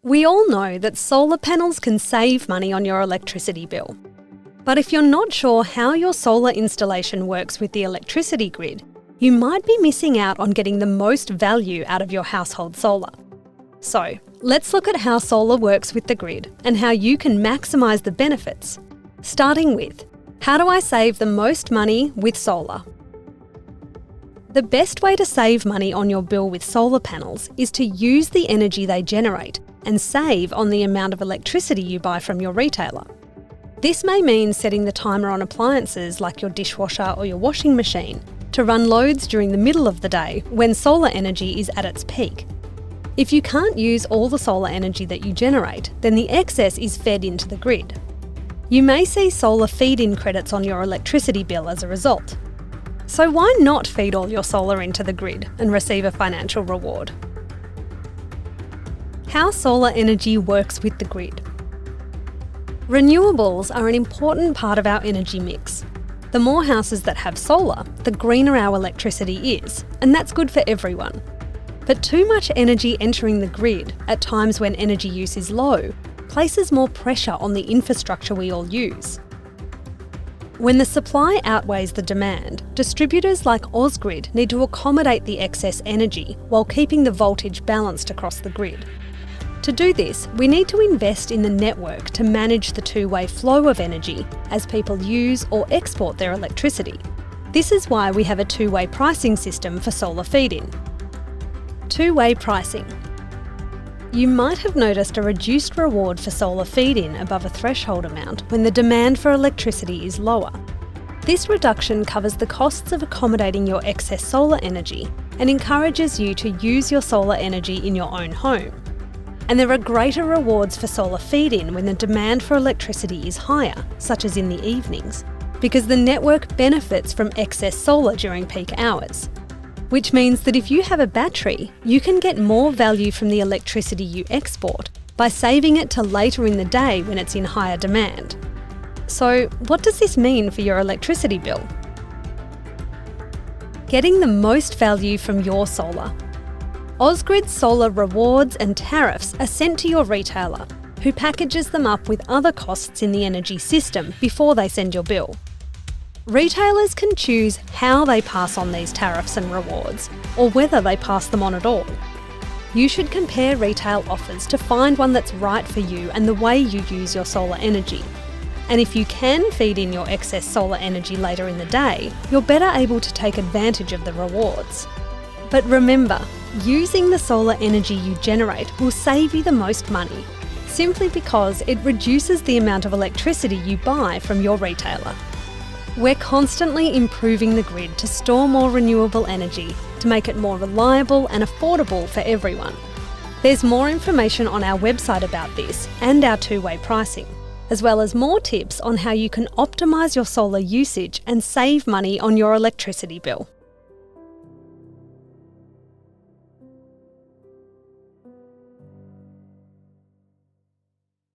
We all know that solar panels can save money on your electricity bill. But if you're not sure how your solar installation works with the electricity grid, you might be missing out on getting the most value out of your household solar. So, let's look at how solar works with the grid and how you can maximise the benefits. Starting with, how do I save the most money with solar? The best way to save money on your bill with solar panels is to use the energy they generate and save on the amount of electricity you buy from your retailer. This may mean setting the timer on appliances like your dishwasher or your washing machine to run loads during the middle of the day when solar energy is at its peak. If you can't use all the solar energy that you generate, then the excess is fed into the grid. You may see solar feed-in credits on your electricity bill as a result. So why not feed all your solar into the grid and receive a financial reward? How solar energy works with the grid. Renewables are an important part of our energy mix. The more houses that have solar, the greener our electricity is, and that's good for everyone. But too much energy entering the grid at times when energy use is low places more pressure on the infrastructure we all use. When the supply outweighs the demand, distributors like Ausgrid need to accommodate the excess energy while keeping the voltage balanced across the grid. To do this, we need to invest in the network to manage the two-way flow of energy as people use or export their electricity. This is why we have a two-way pricing system for solar feed-in. Two-way pricing. You might have noticed a reduced reward for solar feed-in above a threshold amount when the demand for electricity is lower. This reduction covers the costs of accommodating your excess solar energy and encourages you to use your solar energy in your own home. And there are greater rewards for solar feed-in when the demand for electricity is higher, such as in the evenings, because the network benefits from excess solar during peak hours. Which means that if you have a battery, you can get more value from the electricity you export by saving it to later in the day when it's in higher demand. So, what does this mean for your electricity bill? Getting the most value from your solar. Ausgrid's solar rewards and tariffs are sent to your retailer, who packages them up with other costs in the energy system before they send your bill. Retailers can choose how they pass on these tariffs and rewards, or whether they pass them on at all. You should compare retail offers to find one that's right for you and the way you use your solar energy. And if you can feed in your excess solar energy later in the day, you're better able to take advantage of the rewards. But remember, using the solar energy you generate will save you the most money, simply because it reduces the amount of electricity you buy from your retailer. We're constantly improving the grid to store more renewable energy to make it more reliable and affordable for everyone. There's more information on our website about this and our two-way pricing, as well as more tips on how you can optimise your solar usage and save money on your electricity bill.